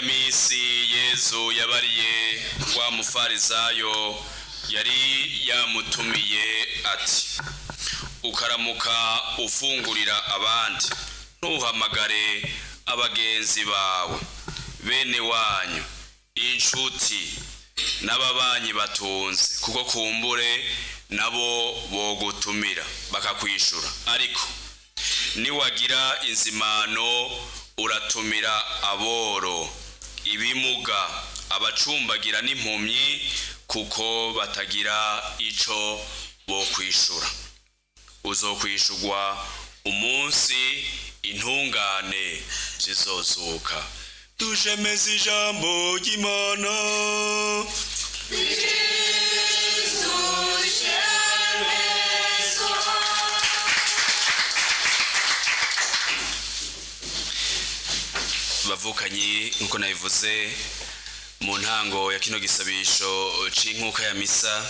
Mwijya misi Yezu yabariye wa mufarizayo yari yamutumiye ati ukaramuka ufungurira abandi ntuhamagare abagenzi bawe bene wanyu inshuti n'ababanyi batunze kuko kumbure nabo bogutumira bakakwishura ariko niwagira inzimano uratumira aboro ibimuga abacumbagira n'impumyi kuko batagira ico bokwishura uzokwishurwa umunsi intungane zizozuka. Dushemeze ijambo ry'Imana. Bavukanyi nkuko nabivuze mu ntango ya kino gisabisho c'inkuka ya misa,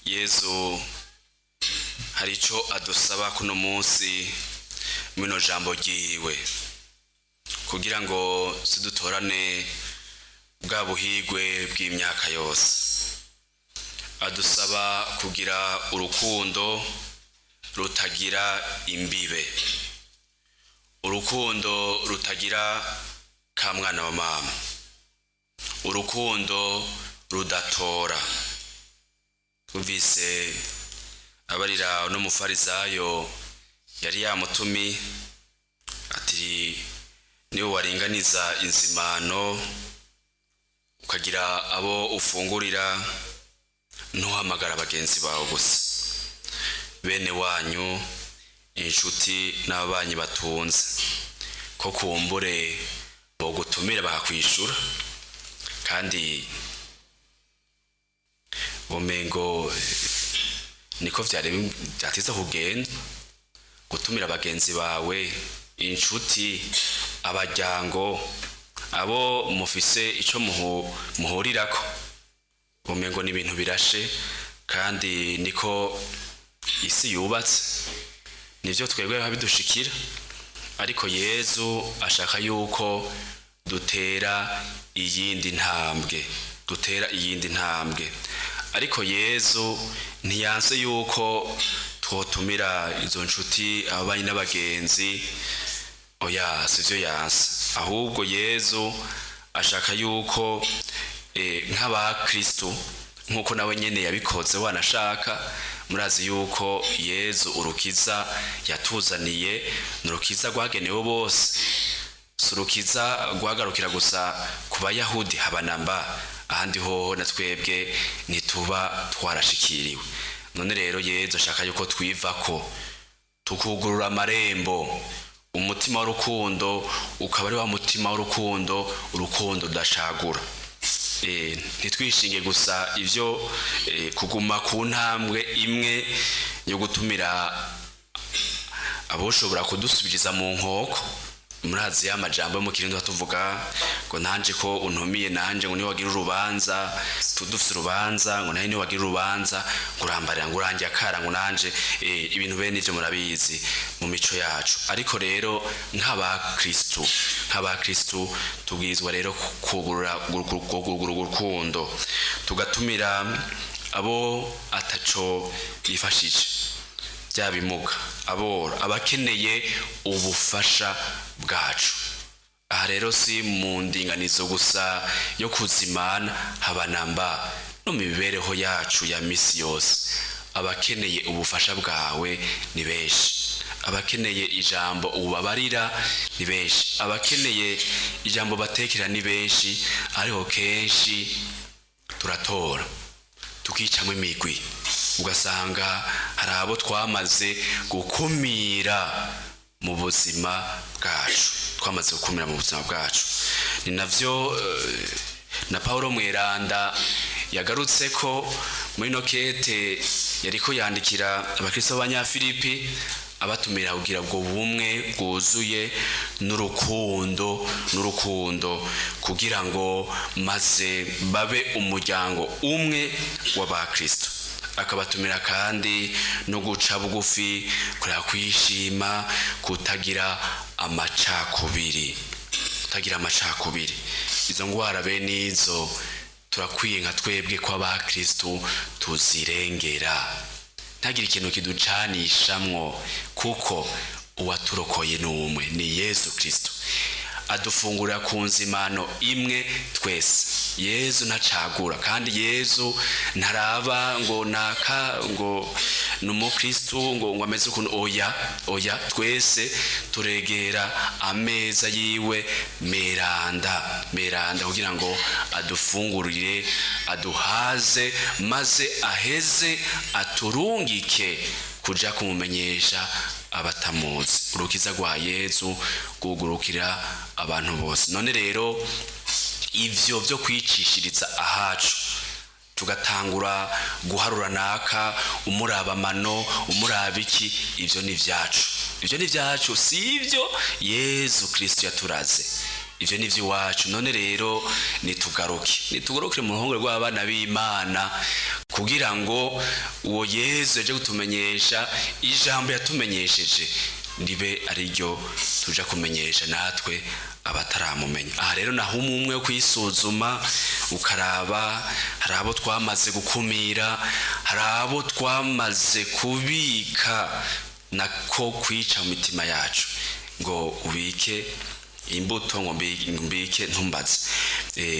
Yezu hari ico adusaba kuno munsi mwino jambo ryiwe kugira ngo sidutorane bwa buhigwe bw'imyaka yose. Adusaba kugira urukundo rutagira imbibe, urukundo rutagira ka mwana wa mama, urukundo rudatora. Twumvise abarira no mufarizayo yari yamutumi ati niwe waringaniza inzimano ukagira abo ufungurira ntuhamagara abagenzi bawe gusa bene wanyu inshuti n'ababanyi batunze ko kumbure bogutumira bakakwishura kandi umengo niko vyatiza kugenda gutumira abagenzi bawe inshuti abajyango abo mufise ico muhurirako umengo ni ibintu birashe kandi niko isi yubatse nivyo twebwe babidushikira ariko Yezu ashaka yuko dutera iyindi ntambwe ariko Yezu ntiyanse yuko twotumira izo nshuti ababanyi n'abagenzi oya sivyo yanse ahubwo Yezu ashaka yuko nk'aba Kristu nkuko nawe nyene yabikoze wanashaka murazi yuko Yezu urukiza yatuzaniye nurukiza rwagenewe bose surukiza rwagarukira gusa ku bayahudi habanamba ahandi hoho na twebwe nituba twarashikiriwe. None rero Yezu ashaka yuko twivako tukugurura amarembo umutima w'urukundo ukaba ari wa mutima w'urukundo urukundo dashagura ntitwishinge gusa ivyo kuguma ku ntambwe imwe yo gutumira aboshobora kudusubiriza mu nkoko. Murazi y'amajambo mu Kirundi tuvuga ngo nanje ko untumiye nanje ngo ni wagira urubanza tudufise urubanza ngo nayo ni wagira urubanza ngurambarira ngo urangiye akara ngo nanje ibintu bene ivyo murabizi mu mico yacu ariko rero nk'aba Kristu tubwirizwa rero kugurura urukundo tugatumira abo ataco bifashije bya bimuga aboro abakeneye ubufasha bwacu. Aha rero si mu ndinganizo gusa yo kuzimana habanamba no mu mibereho yacu ya misi yose abakeneye ubufasha bwawe ni benshi, abakeneye ijambo ubabarira ni benshi, abakeneye ijambo batekera ni benshi ariko kenshi turatora tukicamwe imigwi ugasanga hari abo twamaze gukumira mu buzima bwacu. Ni navyo na Paulo Mweranda yagarutse ko muri nokete yariko yandikira abakristo b'Abanyafilipi abatumira kugira ubwo bumwe bwuzuye n'urukundo kugira ngo maze babe umuryango umwe w'abakristo. Akabatumira kandi no guca bugufi kurya kwishima kutagira amacakubiri tutagira amacakubiri. Izo ngwara bene izo turakwiye nka twebwe kwa ba Kristu tuzirengera, ntagira ikintu kiducanishamwo, kuko uwaturokoye n'umwe ni Yezu Kristu, adufungurira ku nzimano imwe twese. Yezu ntacagura, kandi Yezu ntaraba ngo naka ngo n'umukristu ngo ameze ukuntu. Oya, twese turegera ameza yiwe meranda kugira ngo adufungurire, aduhaze, maze aheze aturungike kuja kumumenyesha abatamuzi. Urukiza rwa Yezu rwugurukira abantu bose. None rero ivyo byo kwicishiriza ahacu, tugatangura guharura naka, umuraba amano, umuraba iki, ivyo ni vyacu, si ivyo Yezu Kristu yaturaze, ivyo ni iwacu. None rero nitugarukire mu ruhongore rw'abana b'Imana, kugira ngo uwo Yezu yaje kutumenyesha ijambo yatumenyesheje ribe ari ryo tuja kumenyesha natwe abataramumenya. Aha rero naho umwe wo kwisuzuma ukaraba, hari abo twamaze gukumira, hari abo twamaze kubika nako kwica mu mitima yacu, ngo ubike imbuto ngo mbike ntumbaze.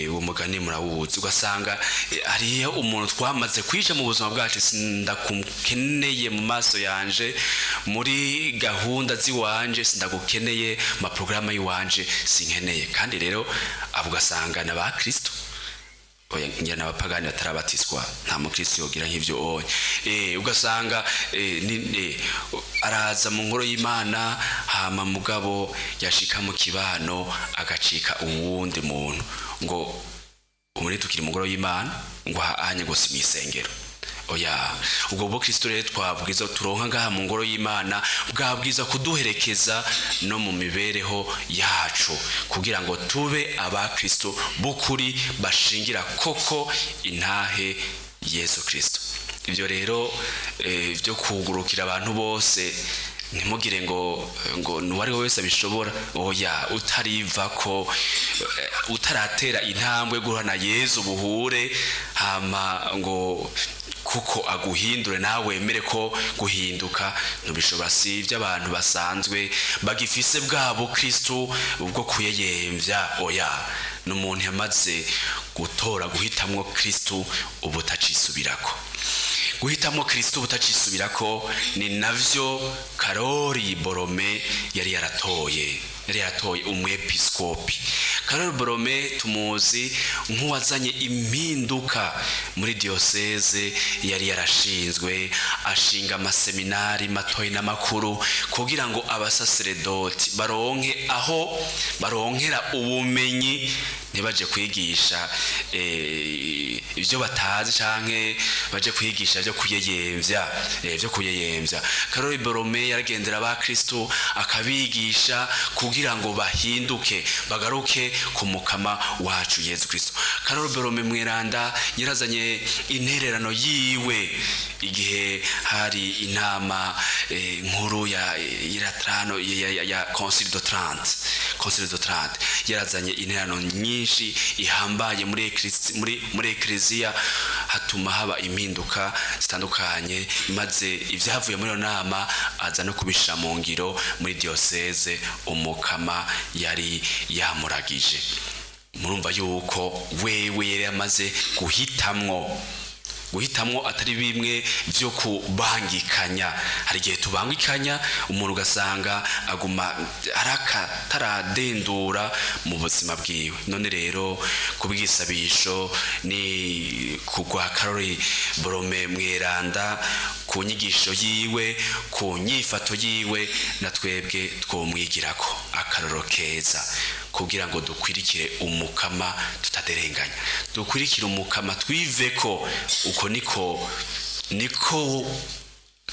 Uwo mugani murawuzi, ugasanga hariyo umuntu twamaze kwica mu buzima bwacu, sindakukeneye mu maso yanje, muri gahunda ziwanje sindagukeneye, ma programa yiwanje sinkeneye. kandi rero abo ugasanga na ba Kristo, ngira n'abapagani batarabatizwa, nta mukristo yogira nk'ivyo. Ugasanga araza mu ngoro y'Imana, hama mugabo yashika mu kibano agacika uwundi muntu, ngo umuri tukiri mu ngoro y'Imana, ngo ahanye ngo si mwisengero. Ubwo bo Kristo rero twabwiza turonka ngaha mu ngoro y'Imana, bwabwiza kuduherekeza no mu mibereho yacu, kugira ngo tube aba Kristo bukuri bashingira koko intahe Yezu Kristo. Ivyo rero byo kugurukira abantu bose, ntimugire ngo nuwari wese abishobora. Utarivako, utaratera intambwe guhana Yezu buhure, hama ngo kuko aguhindure nawe wemere ko guhinduka ntubishobora. Si iby'abantu basanzwe bagifise bwabo Kristu ubwo kuyeyemvya. N'umuntu yamaze gutora guhitamwo Kristu ubutacisubirako. Guhitamwo Kristu ubutacisubirako ni navyo Karori Borome yari yaratoye umwepiskopi. Karori Borome tumuzi nk'uwazanye impinduka muri diocese yari yarashinzwe, ashinga amaseminari matoyi n'amakuru, kugira ngo abasaseredoti baronke aho baronkera ubumenyi, ntibaje kwigisha ibyo batazi canke baje kwigisha byo kuyeyemvya. Karori Borome yaragendera ba Kristo akabigisha kugira ngo bahinduke, bagaruke ku mukama wacu Yezu Kristo. Karori Borome mweranda yarazanye intererano yiwe igihe hari inama nkuru ya Iratrano ya Concile de Trente. Yarazanye intererano nyinshi ihambaye muri Eklezia, hatuma haba impinduka zitandukanye, maze ivyavuye muri iyo nama aza no kubishira mu ngiro muri diocese umukama yari yamuragije. Murumva yuko wewe yari yamaze guhitamwo atari bimwe byo kubangikanya. Hari igihe tubangikanya umuntu ugasanga aguma taradendura mu buzima bwiwe. None rero kubwisabisho ni kugwa Karori Borome mweranda, ku nyigisho yiwe, ku nyifato yiwe, na twebwe twomwigirako akaroro keza, kugira ngo dukwirikire umukama tutaderenganya, dukwirikire umukama twiveko. Uko niko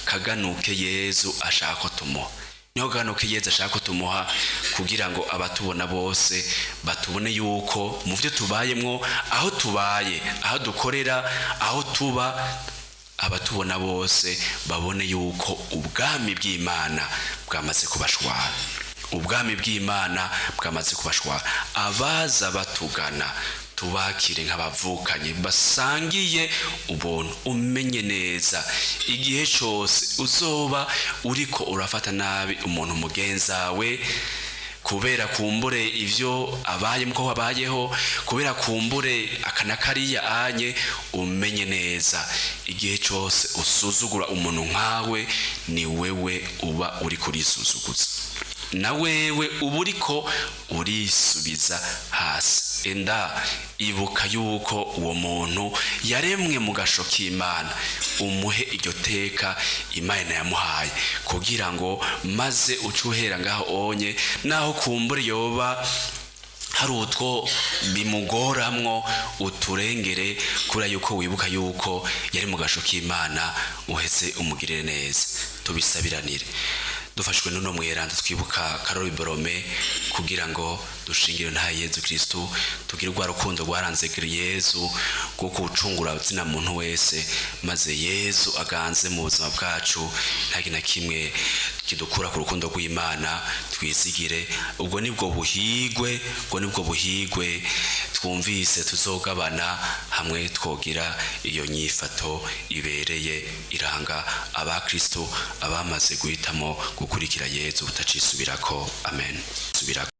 kaganuke Yezu ashaka ko tumuha, niho kaganuke Yezu ashaka ko tumuha, kugira ngo abatubona bose batubone yuko mu byo tubayemwo, aho tubaye, aho dukorera, aho tuba, abatubona bose babone yuko ubwami bw'Imana bwamaze kubashwara. ubwami bw'Imana bwamaze kubashwa. Abaza batugana tubakire nk'abavukanye basangiye ubuntu. Umenye neza igihe cyose uzoba uriko urafata nabi umuntu mugenzawe kubera kumbure ivyo abaye muko wabayeho, kubera kumbure akana kariya anye, umenye neza igihe cyose usuzugura umuntu nkawe ni wewe uba uri kurisuzuguza, na wewe uba uriko urisubiza hasi. Enda ibuka yuko uwo muntu yaremwe mu gasho k'Imana, umuhe iryo teka Imana yamuhaye kugira ngo maze ucuhera ngaho onye, naho kumbura yoba hari utwo bimugoramwo uturengere, kura yuko wibuka yuko yari mu gasho k'Imana, uheze umugirire neza. Tubisabiranire dufashwe n'uno mweranda twibuka Karoli Borome kugira ngo dushingire nta Yezu Kristu, tugire rwa rukundo rwaranze Yezu rwo kucungura zina muntu wese, maze Yezu aganze mu buzima bwacu, nta na kimwe kidukura ku rukundo rw'Imana. Twizigire ubwo nibwo buhigwe, twumvise tuzogabana hamwe, twogira iyo nyifato ibereye iranga abakristo abamaze guhitamo gukurikira Yezu ubutacisubirako. Amen. Subirako.